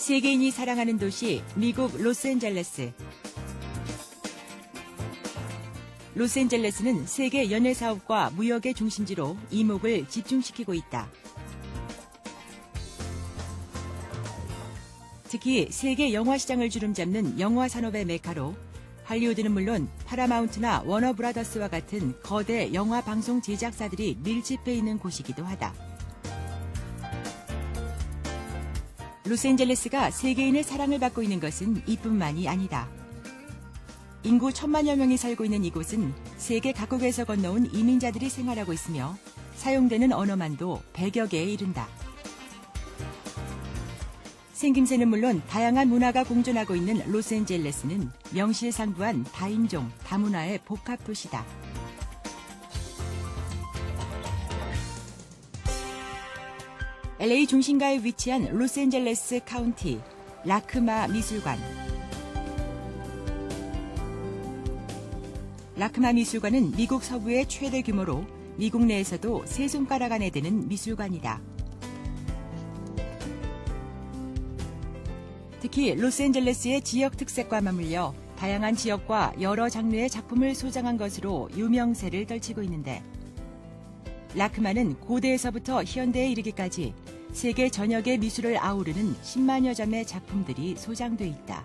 세계인이 사랑하는 도시 미국 로스앤젤레스. 로스앤젤레스는 세계 연예 사업과 무역의 중심지로 이목을 집중시키고 있다. 특히 세계 영화 시장을 주름잡는 영화 산업의 메카로 할리우드는 물론 파라마운트나 워너브라더스와 같은 거대 영화 방송 제작사들이 밀집해 있는 곳이기도 하다. 로스앤젤레스가 세계인의 사랑을 받고 있는 것은 이뿐만이 아니다. 인구 1,000만여 명이 살고 있는 이곳은 세계 각국에서 건너온 이민자들이 생활하고 있으며 사용되는 언어만도 100여 개에 이른다. 생김새는 물론 다양한 문화가 공존하고 있는 로스앤젤레스는 명실상부한 다인종, 다문화의 복합 도시다. LA 중심가에 위치한 로스앤젤레스 카운티 라크마 미술관. 라크마 미술관은 미국 서부의 최대 규모로 미국 내에서도 세 손가락 안에 드는 미술관이다. 특히 로스앤젤레스의 지역 특색과 맞물려 다양한 지역과 여러 장르의 작품을 소장한 것으로 유명세를 떨치고 있는데, 라크마는 고대에서부터 현대에 이르기까지 세계 전역의 미술을 아우르는 10만여 점의 작품들이 소장돼 있다.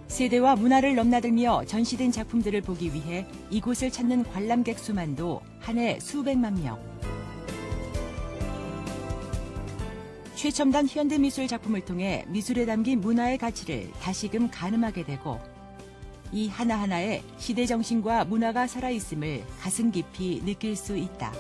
세대와 문화를 넘나들며 전시된 작품들을 보기 위해 이곳을 찾는 관람객 수만도 한 해 수백만 명. 최첨단 현대미술 작품을 통해 미술에 담긴 문화의 가치를 다시금 가늠하게 되고, 이 하나하나에 시대 정신과 문화가 살아있음을 가슴 깊이 느낄 수 있다.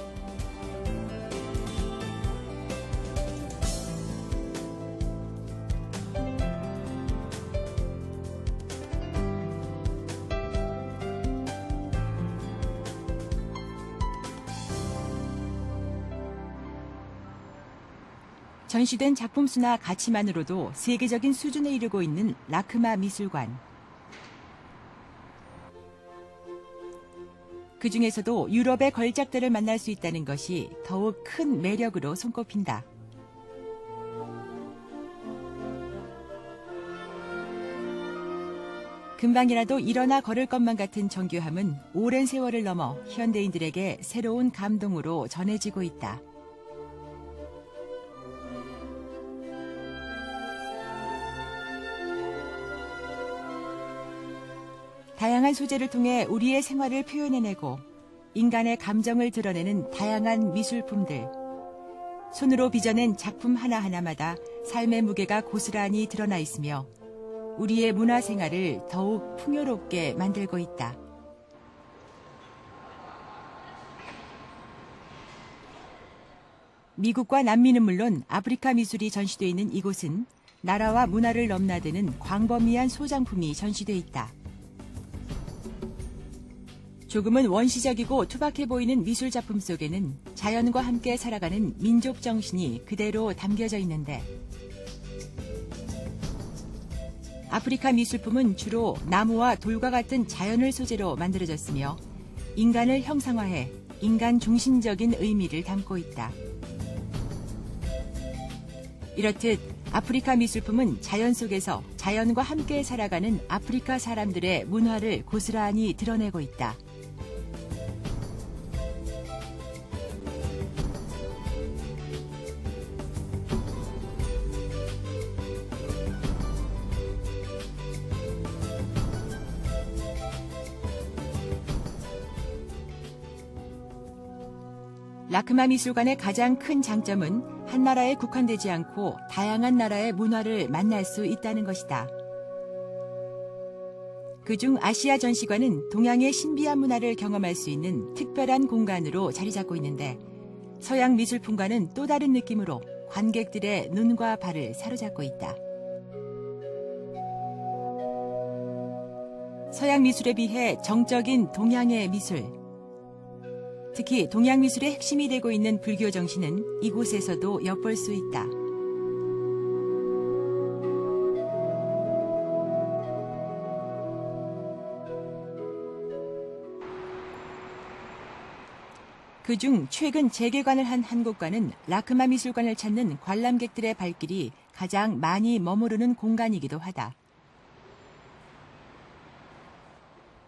전시된 작품 수나 가치만으로도 세계적인 수준에 이르고 있는 라크마 미술관. 그 중에서도 유럽의 걸작들을 만날 수 있다는 것이 더욱 큰 매력으로 손꼽힌다. 금방이라도 일어나 걸을 것만 같은 정교함은 오랜 세월을 넘어 현대인들에게 새로운 감동으로 전해지고 있다. 다양한 소재를 통해 우리의 생활을 표현해내고 인간의 감정을 드러내는 다양한 미술품들. 손으로 빚어낸 작품 하나하나마다 삶의 무게가 고스란히 드러나 있으며 우리의 문화생활을 더욱 풍요롭게 만들고 있다. 미국과 남미는 물론 아프리카 미술이 전시돼 있는 이곳은 나라와 문화를 넘나드는 광범위한 소장품이 전시돼 있다. 조금은 원시적이고 투박해 보이는 미술 작품 속에는 자연과 함께 살아가는 민족 정신이 그대로 담겨져 있는데, 아프리카 미술품은 주로 나무와 돌과 같은 자연을 소재로 만들어졌으며 인간을 형상화해 인간 중심적인 의미를 담고 있다. 이렇듯 아프리카 미술품은 자연 속에서 자연과 함께 살아가는 아프리카 사람들의 문화를 고스란히 드러내고 있다. 라크마 미술관의 가장 큰 장점은 한 나라에 국한되지 않고 다양한 나라의 문화를 만날 수 있다는 것이다. 그중 아시아 전시관은 동양의 신비한 문화를 경험할 수 있는 특별한 공간으로 자리 잡고 있는데, 서양 미술품과는 또 다른 느낌으로 관객들의 눈과 발을 사로잡고 있다. 서양 미술에 비해 정적인 동양의 미술, 특히 동양 미술의 핵심이 되고 있는 불교 정신은 이곳에서도 엿볼 수 있다. 그중 최근 재개관을 한 한국관은 라크마 미술관을 찾는 관람객들의 발길이 가장 많이 머무르는 공간이기도 하다.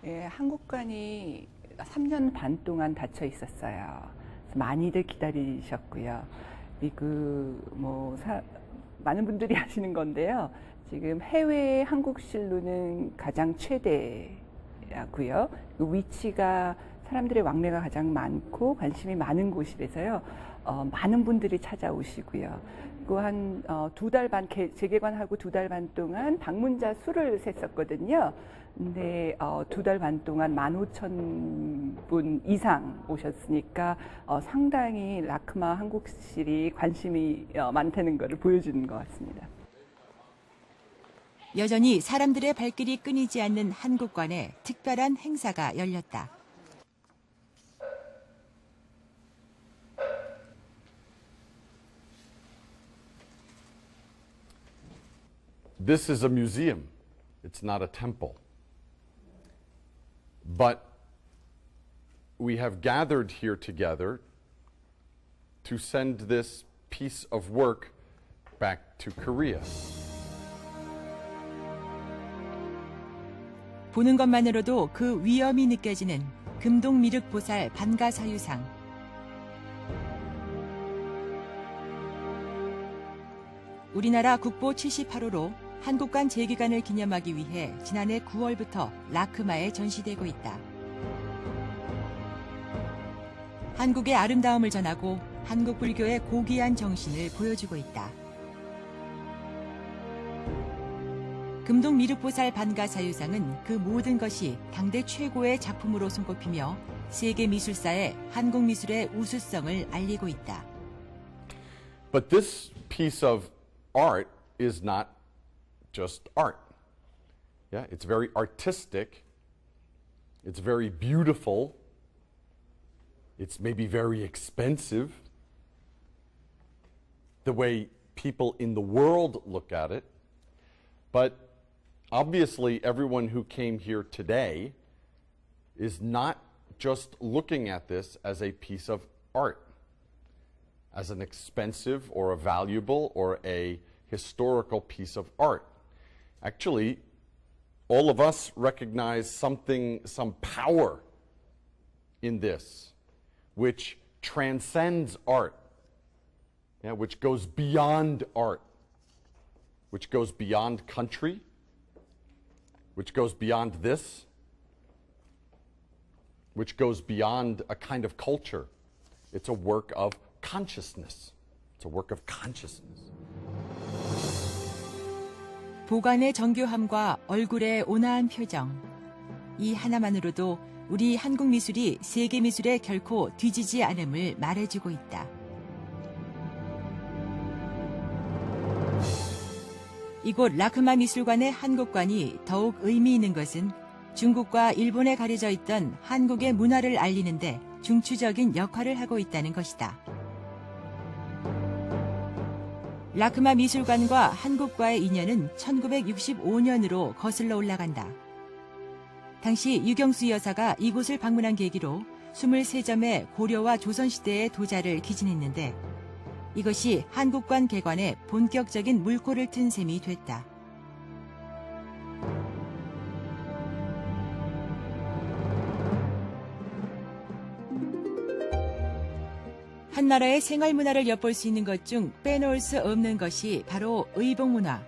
예, 한국관이 3년 반 동안 닫혀 있었어요. 많이들 기다리셨고요. 많은 분들이 아시는 건데요. 지금 해외 한국실로는 가장 최대고요. 그 위치가 사람들의 왕래가 가장 많고 관심이 많은 곳이라서요. 많은 분들이 찾아오시고요. 그 한 2달 반, 재개관하고 2달 반 동안 방문자 수를 셌었거든요. 근데 2달 반 동안 15,000분 이상 오셨으니까 상당히 라크마 한국실이 관심이 많다는 것을 보여주는 것 같습니다. 여전히 사람들의 발길이 끊이지 않는 한국관에 특별한 행사가 열렸다. This is a museum. It's not a temple. But we have gathered here together to send this piece of work back to Korea. 보는 것만으로도 그 위엄이 느껴지는 금동미륵보살 반가사유상. 우리나라 국보 78호로 한국관 재개관을 기념하기 위해 지난해 9월부터 라크마에 전시되고 있다. 한국의 아름다움을 전하고 한국 불교의 고귀한 정신을 보여주고 있다. 금동미륵보살 반가사유상은 그 모든 것이 당대 최고의 작품으로 손꼽히며 세계 미술사에 한국 미술의 우수성을 알리고 있다. But this piece of art is not just art. Yeah, it's very artistic. It's very beautiful. It's maybe very expensive. The way people in the world look at it. But obviously, everyone who came here today is not just looking at this as a piece of art, as an expensive or a valuable or a historical piece of art. Actually, all of us recognize some power in this, which transcends art, which goes beyond art, which goes beyond country, which goes beyond this, which goes beyond a kind of culture. It's a work of consciousness. It's a work of consciousness. 보관의 정교함과 얼굴의 온화한 표정. 이 하나만으로도 우리 한국 미술이 세계 미술에 결코 뒤지지 않음을 말해주고 있다. 이곳 라크마 미술관의 한국관이 더욱 의미 있는 것은 중국과 일본에 가려져 있던 한국의 문화를 알리는데 중추적인 역할을 하고 있다는 것이다. 라크마 미술관과 한국과의 인연은 1965년으로 거슬러 올라간다. 당시 유경수 여사가 이곳을 방문한 계기로 23점의 고려와 조선시대의 도자를 기증했는데 이것이 한국관 개관에 본격적인 물꼬를 튼 셈이 됐다. 한나라의 생활문화를 엿볼 수 있는 것 중 빼놓을 수 없는 것이 바로 의복문화.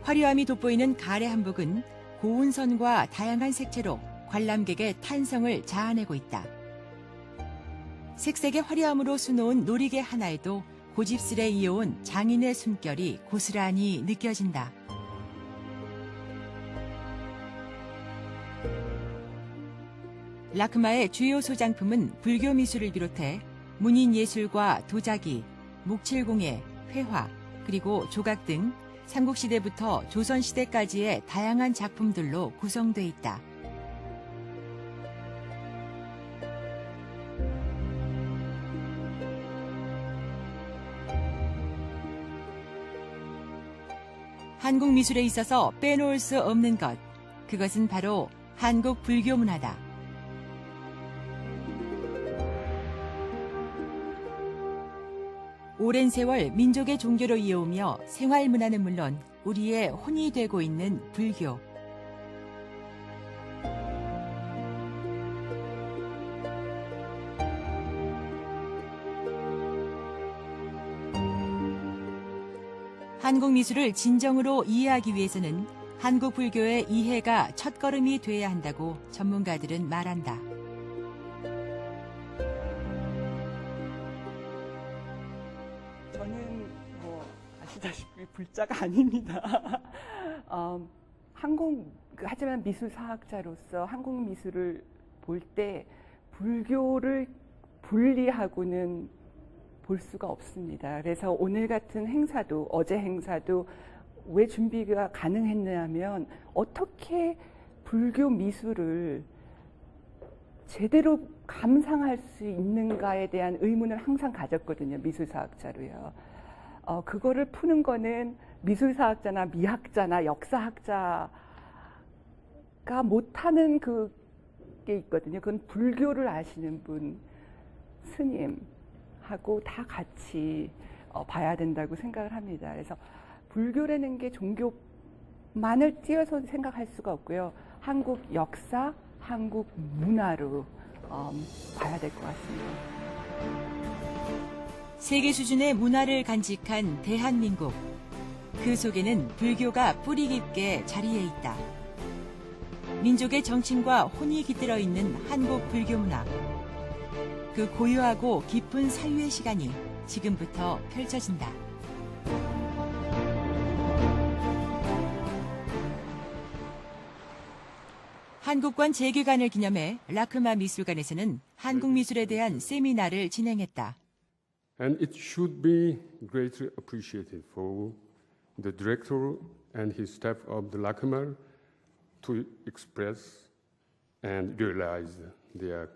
화려함이 돋보이는 가래 한복은 고운 선과 다양한 색채로 관람객의 탄성을 자아내고 있다. 색색의 화려함으로 수놓은 놀이개 하나에도 고집스레 이어온 장인의 숨결이 고스란히 느껴진다. 라크마의 주요 소장품은 불교 미술을 비롯해 문인 예술과 도자기, 목칠공예, 회화, 그리고 조각 등 삼국시대부터 조선시대까지의 다양한 작품들로 구성돼 있다. 한국 미술에 있어서 빼놓을 수 없는 것, 그것은 바로 한국 불교 문화다. 오랜 세월 민족의 종교로 이어오며 생활 문화는 물론 우리의 혼이 되고 있는 불교. 한국 미술을 진정으로 이해하기 위해서는 한국 불교의 이해가 첫걸음이 돼야 한다고 전문가들은 말한다. 저는 뭐 아시다시피 불자가 아닙니다. 하지만 미술사학자로서 한국 미술을 볼 때 불교를 분리하고는 볼 수가 없습니다. 그래서 오늘 같은 행사도, 어제 행사도 왜 준비가 가능했냐면 어떻게 불교 미술을 제대로 감상할 수 있는가에 대한 의문을 항상 가졌거든요. 미술사학자로요. 그거를 푸는 거는 미술사학자나 미학자나 역사학자가 못하는 그게 있거든요. 그건 불교를 아시는 분, 스님하고 다 같이 봐야 된다고 생각을 합니다. 그래서 불교라는 게 종교만을 띄어서 생각할 수가 없고요. 한국 역사, 한국 문화로 봐야 될 것 같습니다. 세계 수준의 문화를 간직한 대한민국. 그 속에는 불교가 뿌리 깊게 자리해 있다. 민족의 정신과 혼이 깃들어 있는 한국 불교 문화. 그 고요하고 깊은 사유의 시간이 지금부터 펼쳐진다. 한국관 재개관을 기념해 라크마 미술관에서는 한국 미술에 대한 세미나를 진행했다. And it should be greatly appreciated for the director and his staff of the Lakmal to express and realize their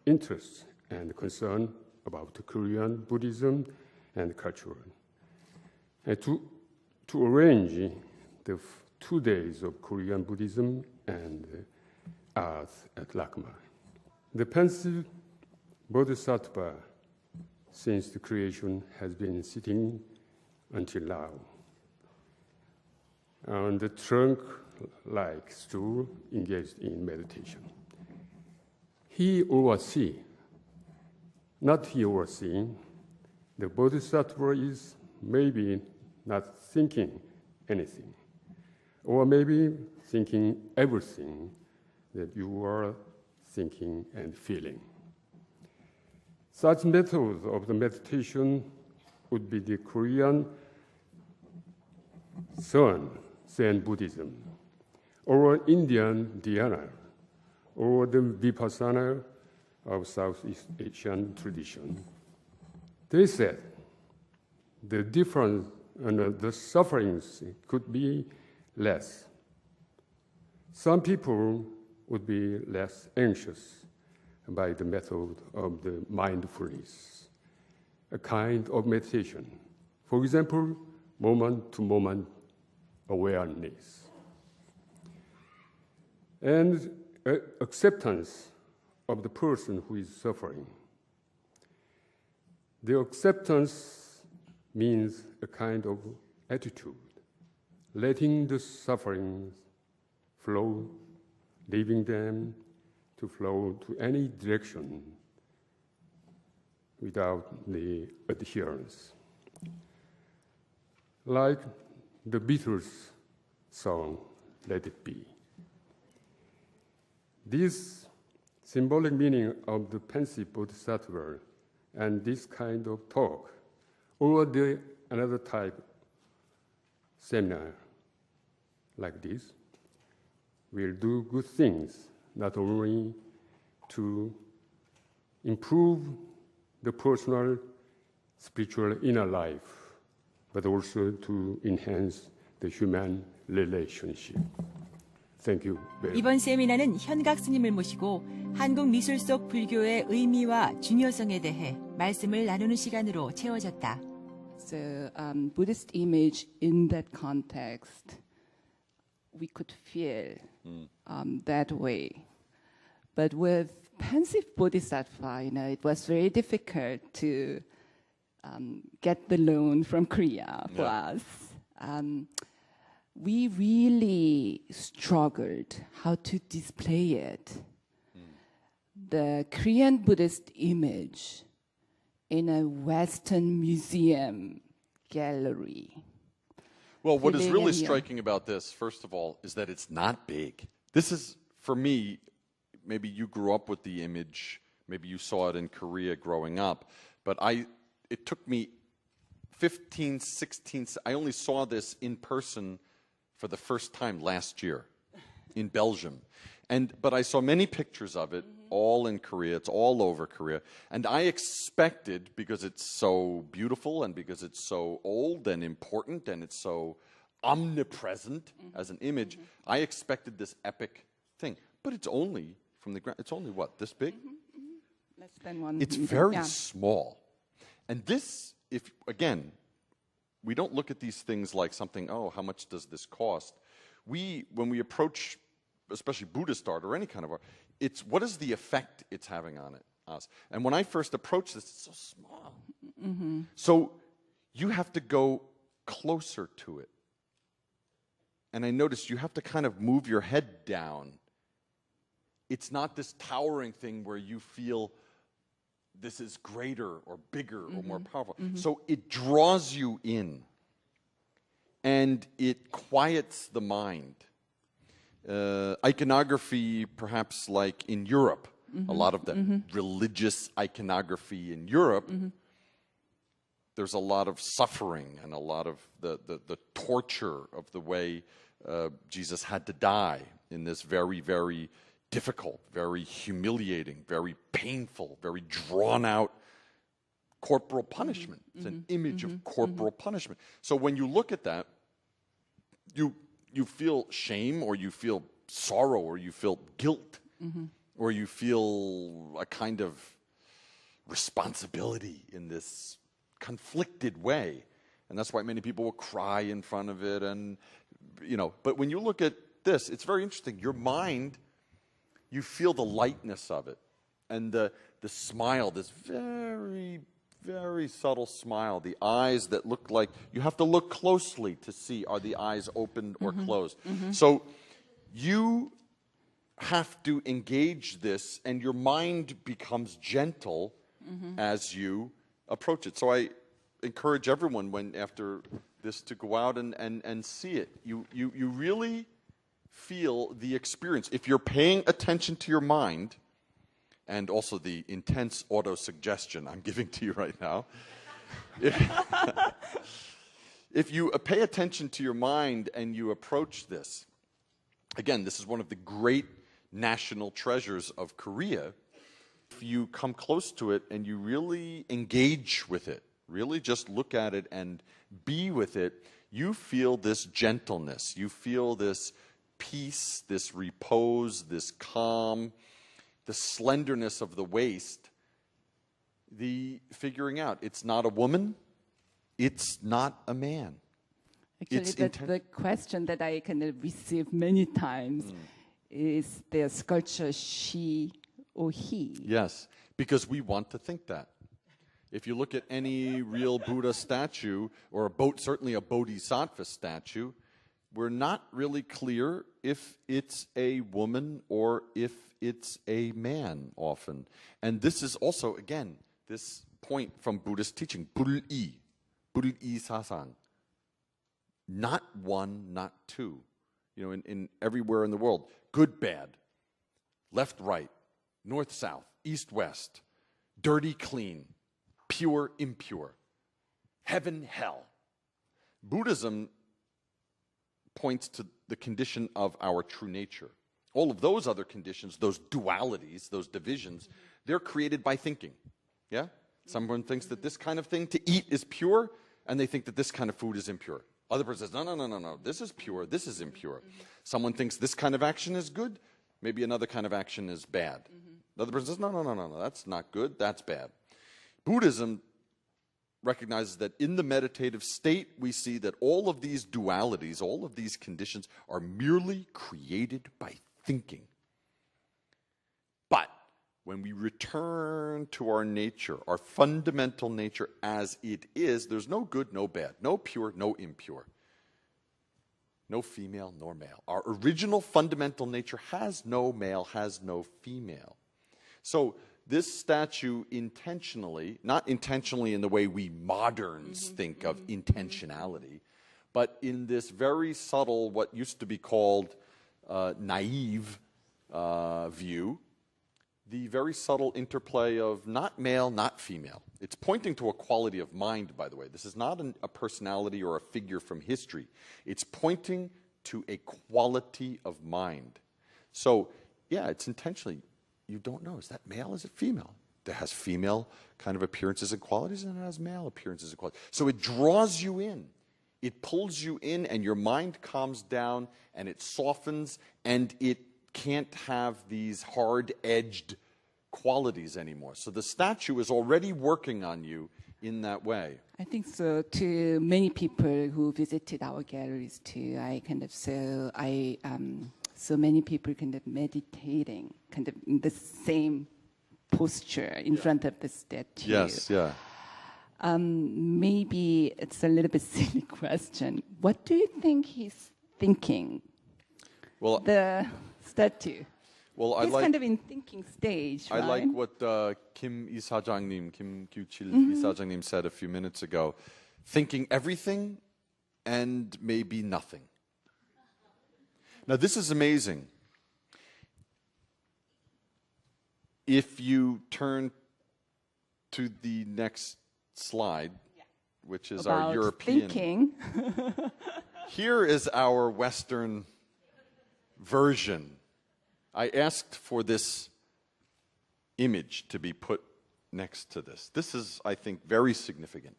interests and concern about Korean Buddhism and culture. And to arrange the 2 days of Korean Buddhism and art at Lakmal. The pensive Bodhisattva since the creation has been sitting until now on the trunk-like stool engaged in meditation. He or she, not he or she, the Bodhisattva is maybe not thinking anything, or maybe thinking everything that you are thinking and feeling. Such methods of the meditation would be the Korean Zen Buddhism, or Indian Dhyana, or the Vipassana of Southeast Asian tradition. They said the difference and the sufferings could be less. Some people would be less anxious by the method of the mindfulness, a kind of meditation. For example, moment-to-moment awareness. And acceptance of the person who is suffering. The acceptance means a kind of attitude, letting the sufferings flow, leaving them to flow to any direction without the adherence. Like the Beatles song, Let It Be. This symbolic meaning of the pensive bodhisattva and this kind of talk, or another type seminar like this, will do good things, not only to improve the personal spiritual inner life, but also to enhance the human relationship. Thank you very much. 이번 세미나는 현각스님을 모시고 한국 미술 속 불교의 의미와 중요성에 대해 말씀을 나누는 시간으로 채워졌다. The Buddhist image in that context, we could feel that way. But with pensive bodhisattva, it was very difficult to get the loan from Korea for us. We really struggled how to display it. The Korean Buddhist image in a Western museum gallery. Well, what is really Here. striking about this, first of all, is that it's not big. This is, for me, maybe you grew up with the image, maybe you saw it in Korea growing up, but it took me 15, 16, I only saw this in person for the first time last year in Belgium. But I saw many pictures of it, all in Korea. It's all over Korea. And I expected, because it's so beautiful and because it's so old and important and it's so omnipresent as an image, I expected this epic thing. But it's only from the ground. It's only what, this big? Less than 1 It's meter. very Yeah. small. And this, if again, we don't look at these things like something, oh, how much does this cost? When we approach, especially Buddhist art or any kind of art, it's what is the effect it's having on us? And when I first approached this, it's so small. So you have to go closer to it. And I noticed you have to kind of move your head down. It's not this towering thing where you feel this is greater or bigger or more powerful. So it draws you in and it quiets the mind. Iconography, perhaps like in Europe, a lot of the religious iconography in Europe, there's a lot of suffering and a lot of the torture of the way Jesus had to die in this very, very difficult, very humiliating, very painful, very drawn out corporal punishment. It's an image of corporal punishment. So when you look at that, you feel shame or you feel sorrow or you feel guilt or you feel a kind of responsibility in this conflicted way. And that's why many people will cry in front of it. And, but when you look at this, it's very interesting. Your mind, you feel the lightness of it and the smile, this very, very subtle smile, the eyes that look like, you have to look closely to see, are the eyes opened or closed? So you have to engage this and your mind becomes gentle as you approach it. So I encourage everyone after this to go out and see it. You really feel the experience. If you're paying attention to your mind, and also the intense auto-suggestion I'm giving to you right now, if you pay attention to your mind and you approach this, again, this is one of the great national treasures of Korea. If you come close to it and you really engage with it, really just look at it and be with it, you feel this gentleness, you feel this peace, this repose, this calm, the slenderness of the waist, the figuring out. It's not a woman, it's not a man. Actually, the question that I can receive many times is the sculpture she or he. Yes, because we want to think that. If you look at any real Buddha statue, or certainly a Bodhisattva statue, we're not really clear if it's a woman or if it's a man often. And this is also, again, this point from Buddhist teaching, 불이 사상. Not one, not two. In everywhere in the world, good, bad, left, right, north, south, east, west, dirty, clean, pure, impure, heaven, hell. Buddhism points to the condition of our true nature. All of those other conditions, those dualities, those divisions, they're created by thinking. Yeah? Someone thinks that this kind of thing to eat is pure, and they think that this kind of food is impure. Other person says, no, this is pure, this is impure. Someone thinks this kind of action is good, maybe another kind of action is bad. Another person says, no, that's not good, that's bad. Buddhism recognizes that in the meditative state, we see that all of these dualities, all of these conditions are merely created by thinking. But when we return to our nature, our fundamental nature as it is, there's no good, no bad, no pure, no impure, no female nor male. Our original fundamental nature has no male, has no female. So this statue intentionally, not intentionally in the way we moderns think of intentionality, but in this very subtle, what used to be called naive view, the very subtle interplay of not male, not female. It's pointing to a quality of mind, by the way. This is not a personality or a figure from history. It's pointing to a quality of mind. So, yeah, it's intentionally, you don't know, is that male, is it female? It has female kind of appearances and qualities, and it has male appearances and qualities. So it draws you in. It pulls you in, and your mind calms down, and it softens, and it can't have these hard-edged qualities anymore. So the statue is already working on you in that way. I think so. To many people who visited our galleries too, so many people kind of meditating, kind of in the same posture in front of the statue. Yes, yeah. Maybe it's a little bit silly question. What do you think he's thinking? Well, the statue. Well, He's kind of in thinking stage, I right? like what Kim Gyuchil 이사장님 said a few minutes ago. Thinking everything and maybe nothing. Now, this is amazing. If you turn to the next slide, which is About our European. Thinking. Here is our Western version. I asked for this image to be put next to this. This is, I think, very significant.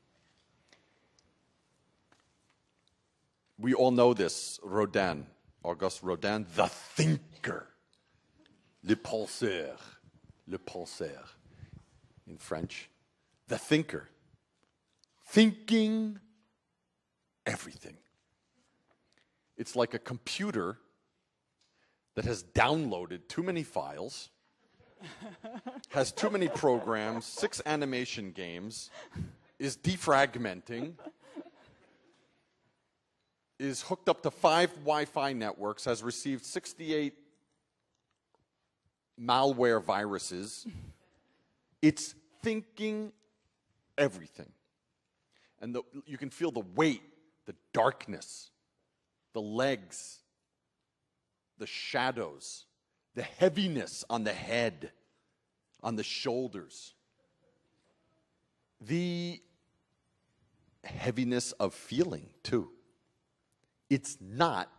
We all know this, Rodin, Auguste Rodin, the thinker, le penseur in French, the thinker, thinking everything. It's like a computer that has downloaded too many files, has too many programs, 6 animation games, is defragmenting, is hooked up to 5 Wi-Fi networks, has received 68 malware viruses. It's thinking everything. And you can feel the weight, the darkness, the legs, the shadows, the heaviness on the head, on the shoulders, the heaviness of feeling, too. It's not,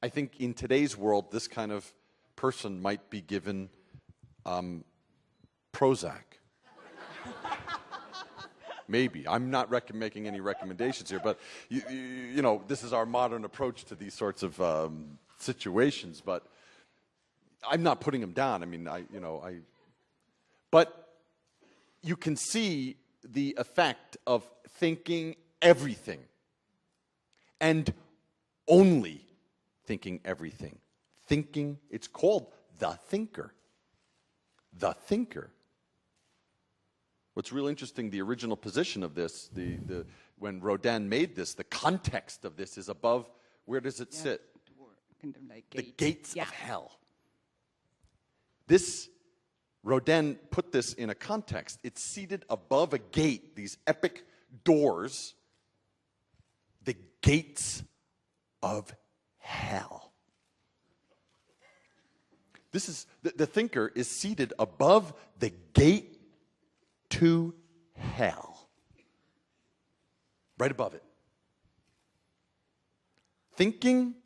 I think in today's world, this kind of person might be given Prozac. Maybe. I'm not making any recommendations here, but you know, this is our modern approach to these sorts of situations. But I'm not putting them down. I mean, but you can see the effect of thinking everything and only thinking everything. Thinking, it's called the thinker. The thinker. What's real interesting, the original position of this, when Rodin made this, the context of this is above, where does it sit? Kind of like the gates of hell. This, Rodin put this in a context. It's seated above a gate, these epic doors, the gates of hell. This is, the thinker is seated above the gate to hell. Right above it. Thinking,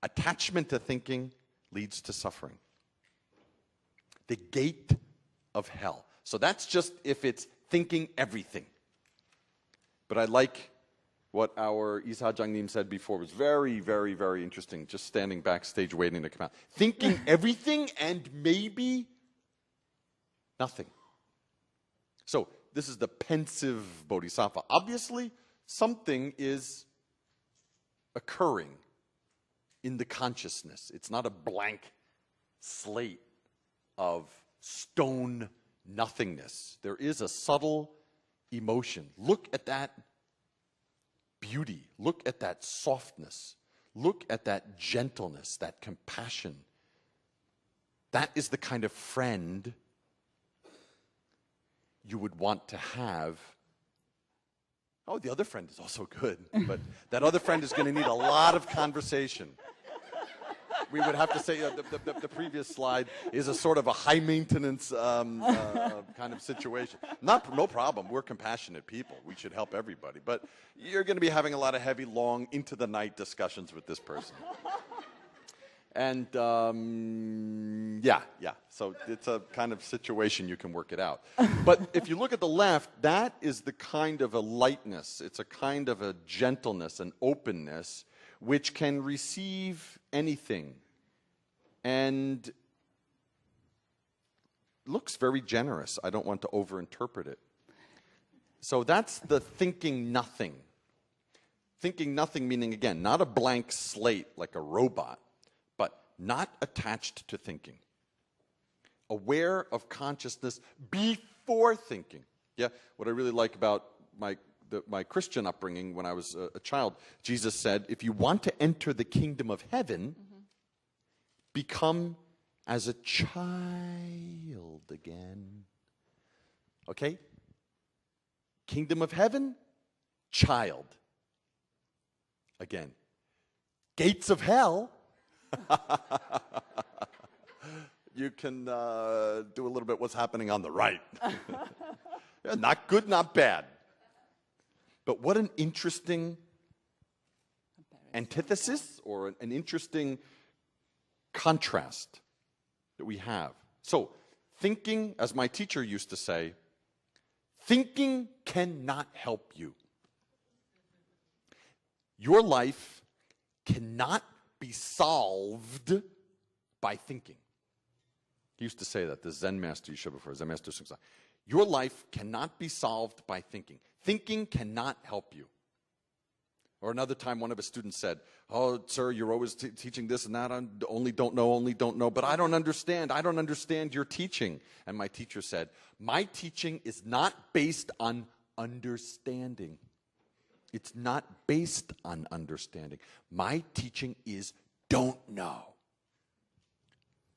attachment to thinking leads to suffering. The gate of hell. So that's just if it's thinking everything. But I like what our 이사장님 said before. It was very, very, very interesting, just standing backstage waiting to come out. Thinking everything and maybe nothing. So this is the pensive bodhisattva. Obviously, something is occurring in the consciousness. It's not a blank slate. of stone nothingness. There is a subtle emotion. Look at that beauty. Look at that softness. Look at that gentleness, that compassion. That is the kind of friend you would want to have. Oh, the other friend is also good, but that other friend is going to need a lot of conversation. We would have to say the previous slide is a sort of a high maintenance kind of situation. No problem. We're compassionate people. We should help everybody. But you're going to be having a lot of heavy, long, into the night discussions with this person. And yeah. So it's a kind of situation you can work it out. But if you look at the left, that is the kind of a lightness. It's a kind of a gentleness, an openness, which can receive anything and looks very generous. I don't want to overinterpret it. So that's the thinking nothing. Thinking nothing meaning, again, not a blank slate like a robot, but not attached to thinking. Aware of consciousness before thinking. Yeah, what I really like about my Christian upbringing when I was a child, Jesus said, if you want to enter the kingdom of heaven, become as a child again. Okay? Kingdom of heaven, child. Again. Gates of hell, you can do a little bit what's happening on the right. Yeah, not good, not bad. But what an interesting antithesis or an interesting contrast that we have. So, thinking, as my teacher used to say, thinking cannot help you. Your life cannot be solved by thinking. He used to say that, the Zen master you showed before, Zen master Sungsa. Your life cannot be solved by thinking. Thinking cannot help you. Or another time, one of his students said, oh, sir, you're always teaching this and that. I only don't know, but I don't understand your teaching. And my teacher said, my teaching is not based on understanding. It's not based on understanding. My teaching is don't know.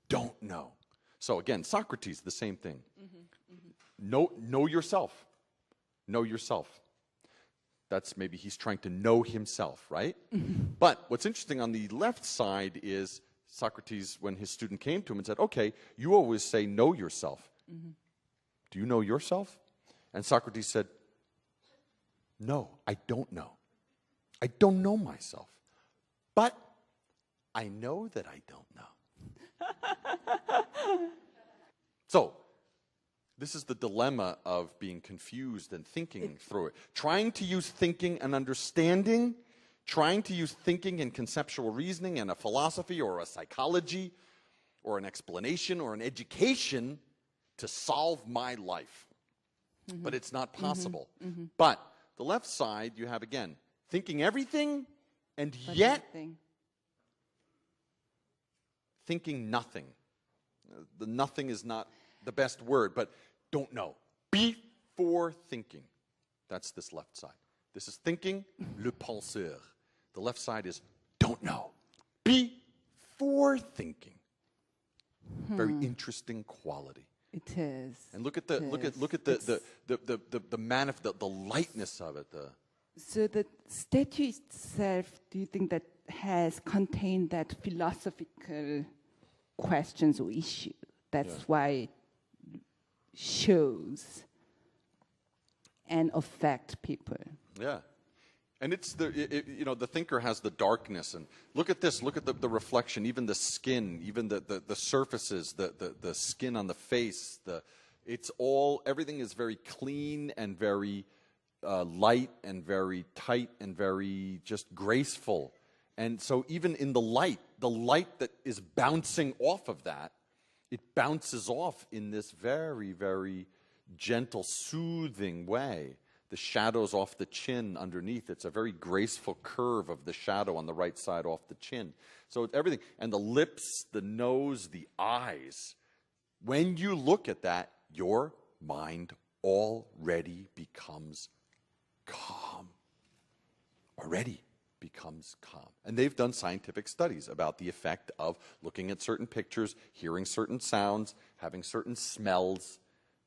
Don't know. So again, Socrates, the same thing. Know yourself. Know yourself. That's maybe he's trying to know himself, right? But what's interesting on the left side is Socrates, when his student came to him and said, okay, you always say know yourself. Do you know yourself? And Socrates said, no, I don't know. I don't know myself. But I know that I don't know. So, this is the dilemma of being confused and thinking through it. Trying to use thinking and understanding, trying to use thinking and conceptual reasoning and a philosophy or a psychology or an explanation or an education to solve my life. But it's not possible. But the left side, you have, again, thinking everything and yet thinking nothing. The nothing is not the best word, but don't know. Before thinking. That's this left side. This is thinking, le penseur. The left side is don't know. Before thinking. Very interesting quality. It is. And look at the lightness of it. So the statue itself, do you think that has contained that philosophical questions or issue? That's why it shows and affect people. Yeah. And it's the thinker has the darkness, and look at this. Look at the reflection, even the skin, even the surfaces, the skin on the face. Everything is very clean and very light and very tight and very just graceful. And so even in the light that is bouncing off of that, it bounces off in this very, very gentle, soothing way. The shadows off the chin underneath. It's a very graceful curve of the shadow on the right side off the chin. So everything. And the lips, the nose, the eyes. when you look at that, your mind already becomes calm. Already becomes calm. And they've done scientific studies about the effect of looking at certain pictures, hearing certain sounds, having certain smells.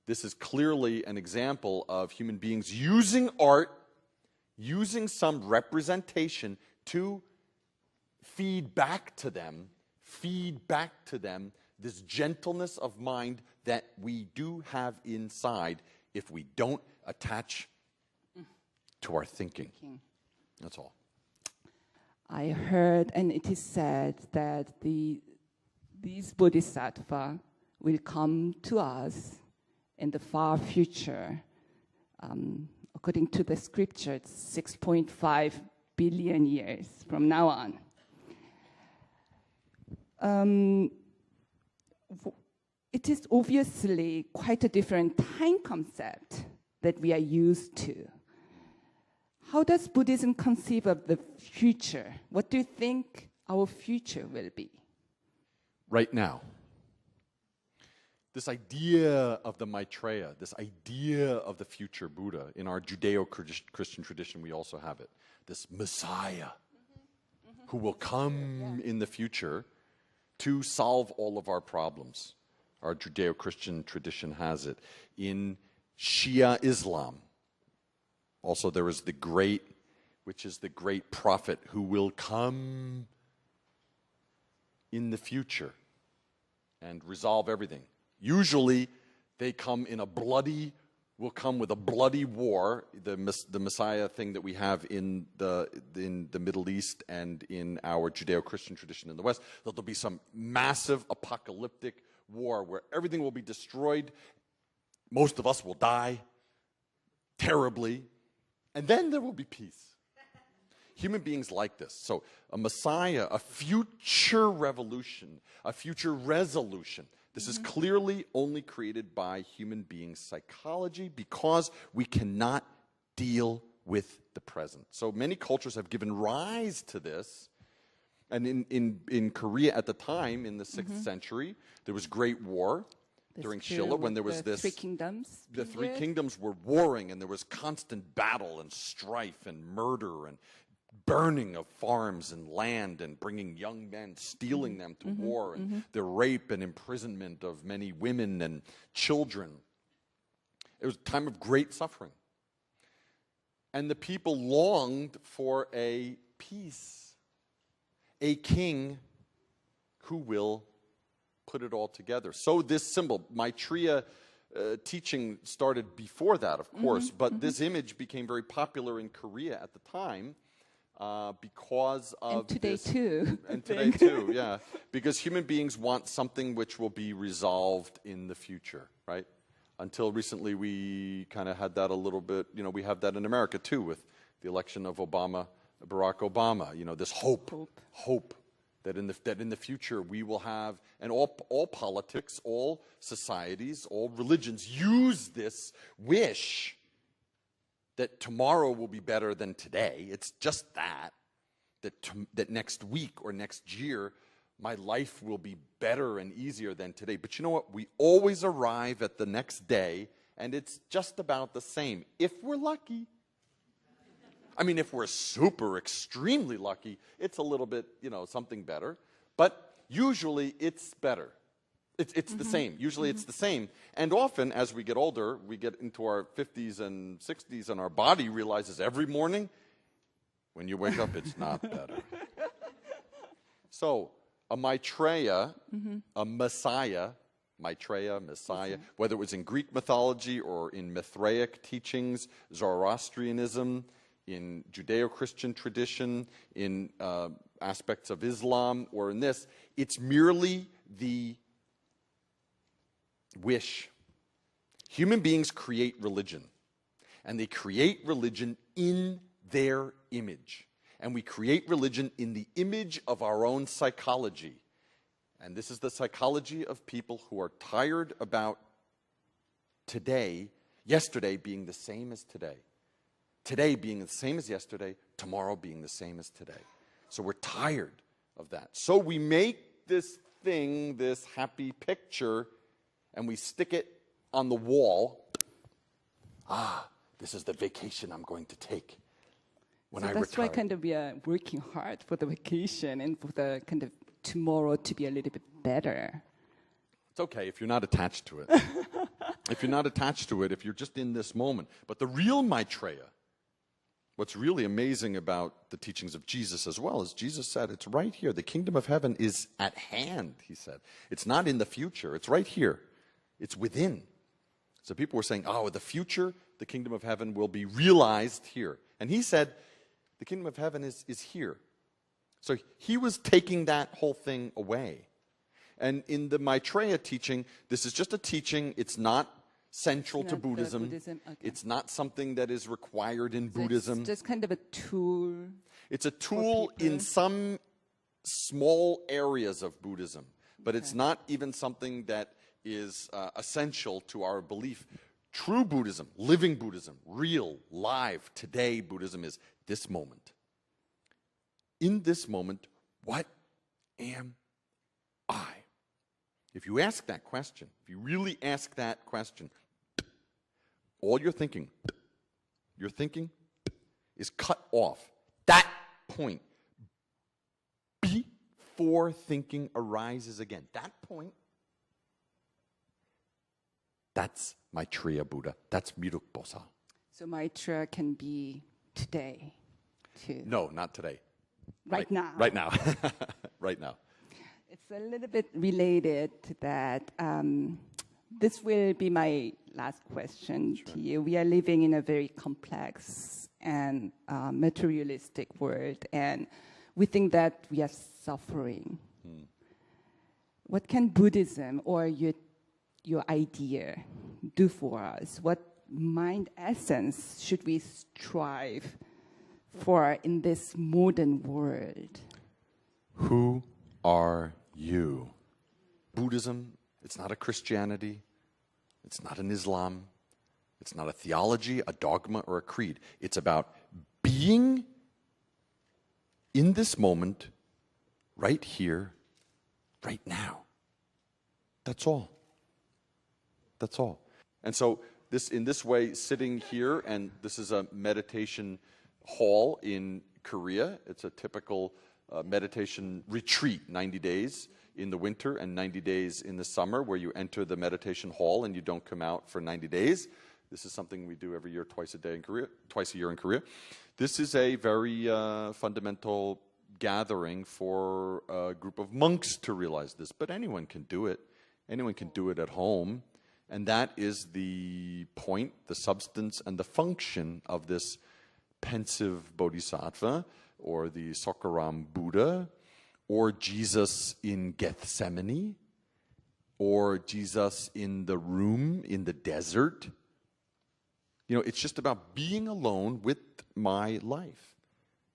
This is clearly an example of human beings using art, using some representation to feed back to them this gentleness of mind that we do have inside if we don't attach to our thinking. That's all. I heard, and it is said, that these bodhisattvas will come to us in the far future. According to the scripture, it's 6.5 billion years from now on. It is obviously quite a different time concept that we are used to. How does Buddhism conceive of the future? What do you think our future will be? Right now, this idea of the Maitreya, this idea of the future Buddha, in our Judeo-Christian tradition we also have it, this Messiah who will come in the future to solve all of our problems. Our Judeo-Christian tradition has it. In Shia Islam, also there is the great, which is the great prophet who will come in the future and resolve everything. Usually they come in will come with a bloody war, the Messiah thing that we have in the Middle East and in our Judeo-Christian tradition in the West. There'll be some massive apocalyptic war where everything will be destroyed. Most of us will die terribly. And then there will be peace. Human beings like this. So a Messiah, a future revolution, a future resolution. This is clearly only created by human beings' psychology because we cannot deal with the present. So many cultures have given rise to this. And in Korea at the time, in the 6th century, there was great war. During Shilla, when there was this, Three Kingdoms. the three kingdoms were warring, and there was constant battle and strife and murder and burning of farms and land and bringing young men, stealing them to war, and the rape and imprisonment of many women and children. It was a time of great suffering. And the people longed for a peace, a king who will put it all together. So this symbol, Maitreya teaching started before that, of course, but this image became very popular in Korea at the time because of And today this, too. and today too, yeah. Because human beings want something which will be resolved in the future, right? Until recently we kind of had that a little bit, we have that in America too with the election of Barack Obama, this hope. That in the future we will have, and all politics, all societies, all religions use this wish that tomorrow will be better than today. It's just that next week or next year my life will be better and easier than today. But you know what? We always arrive at the next day and it's just about the same, if we're lucky. I mean, if we're super extremely lucky, it's a little bit, something better. But usually it's better. It's the same. Usually it's the same. And often, as we get older, we get into our 50s and 60s, and our body realizes every morning, when you wake up, it's not better. So, a Maitreya, a Messiah, Maitreya, Messiah, whether it was in Greek mythology or in Mithraic teachings, Zoroastrianism, in Judeo-Christian tradition, in aspects of Islam, or in this, it's merely the wish. Human beings create religion, and they create religion in their image. And we create religion in the image of our own psychology. And this is the psychology of people who are tired about yesterday being the same as today. Today being the same as yesterday, tomorrow being the same as today. So we're tired of that. So we make this thing, this happy picture, and we stick it on the wall. This is the vacation I'm going to take when I that's retire. why kind of we are working hard for the vacation and for the kind of tomorrow to be a little bit better. It's okay if you're not attached to it. If you're not attached to it, if you're just in this moment. But the real Maitreya, what's really amazing about the teachings of Jesus as well is Jesus said, it's right here. The kingdom of heaven is at hand, he said. It's not in the future. It's right here. It's within. So people were saying, oh, the future, the kingdom of heaven will be realized here. And he said, the kingdom of heaven is here. So he was taking that whole thing away. And in the Maitreya teaching, this is just a teaching. It's not central to Buddhism. Okay. It's not something that is required in So Buddhism. It's just kind of a tool. It's a tool in some small areas of Buddhism, but it's not even something that is essential to our belief. True Buddhism, living Buddhism, real, live, today Buddhism is this moment. In this moment, what am I? If you ask that question, if you really ask that question, all your thinking is cut off. That point, before thinking arises again, that point, that's Maitreya Buddha. That's Mirukposa. So Maitreya can be today, too. No, not today. Right now. Right now. Right now. It's a little bit related to that. This will be my last question to you. We are living in a very complex and materialistic world, and we think that we are suffering. What can Buddhism or your idea do for us? What mind essence should we strive for in this modern world? Who are you? Buddhism, it's not a Christianity. It's not an Islam. It's not a theology, a dogma, or a creed. It's about being in this moment, right here, right now. That's all. That's all. And so in this way, sitting here, and this is a meditation hall in Korea. It's a typical meditation retreat, 90 days in the winter and 90 days in the summer, where you enter the meditation hall and you don't come out for 90 days. This is something we do every year, twice a year in Korea. This is a very fundamental gathering for a group of monks to realize this, but anyone can do it. Anyone can do it at home. And that is the point, the substance, and the function of this pensive bodhisattva, or the Sokaram Buddha, or Jesus in Gethsemane, or Jesus in the room in the desert. You know, it's just about being alone with my life.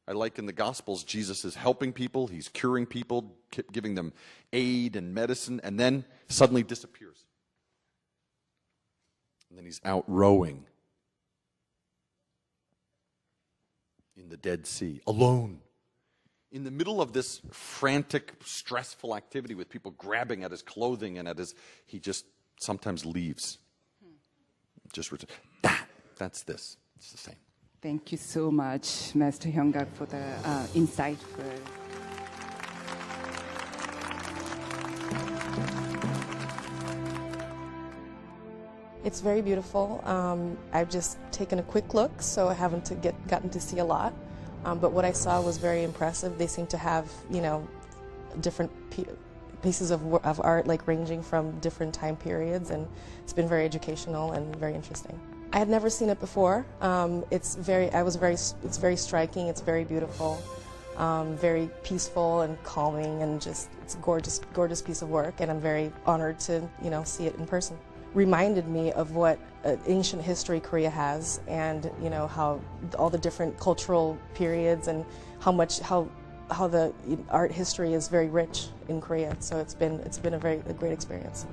I like in the Gospels, Jesus is helping people, he's curing people, giving them aid and medicine, and then suddenly disappears. And then he's out rowing in the Dead Sea, alone. In the middle of this frantic, stressful activity with people grabbing at his clothing and he just sometimes leaves. Just that's this. It's the same. Thank you so much, Master Hyungak, for the insightful. It's very beautiful. I've just taken a quick look, so I haven't gotten to see a lot. But what I saw was very impressive. They seem to have, different pieces of art, like ranging from different time periods, and it's been very educational and very interesting. I had never seen it before. It's very striking. It's very beautiful, very peaceful and calming, and just it's a gorgeous piece of work. And I'm very honored to see it in person. Reminded me of what ancient history Korea has, and how all the different cultural periods, and how the art history is very rich in Korea. So it's been a great experience.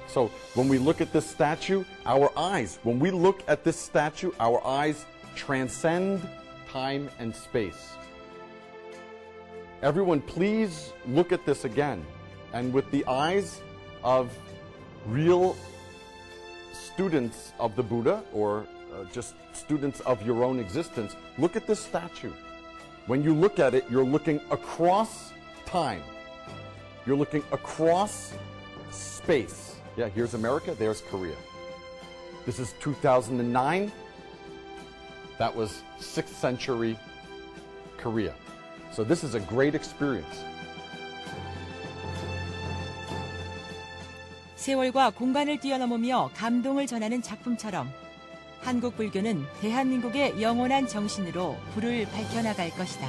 So when we look at this statue, when we look at this statue, our eyes transcend time and space. Everyone, please look at this again. and with the eyes of real students of the Buddha, or just students of your own existence, look at this statue. When you look at it, you're looking across time. You're looking across space. Yeah, here's America, there's Korea. This is 2009. That was 6th century Korea. So this is a great experience. 세월과 공간을 뛰어넘으며 감동을 전하는 작품처럼 한국 불교는 대한민국의 영원한 정신으로 불을 밝혀나갈 것이다.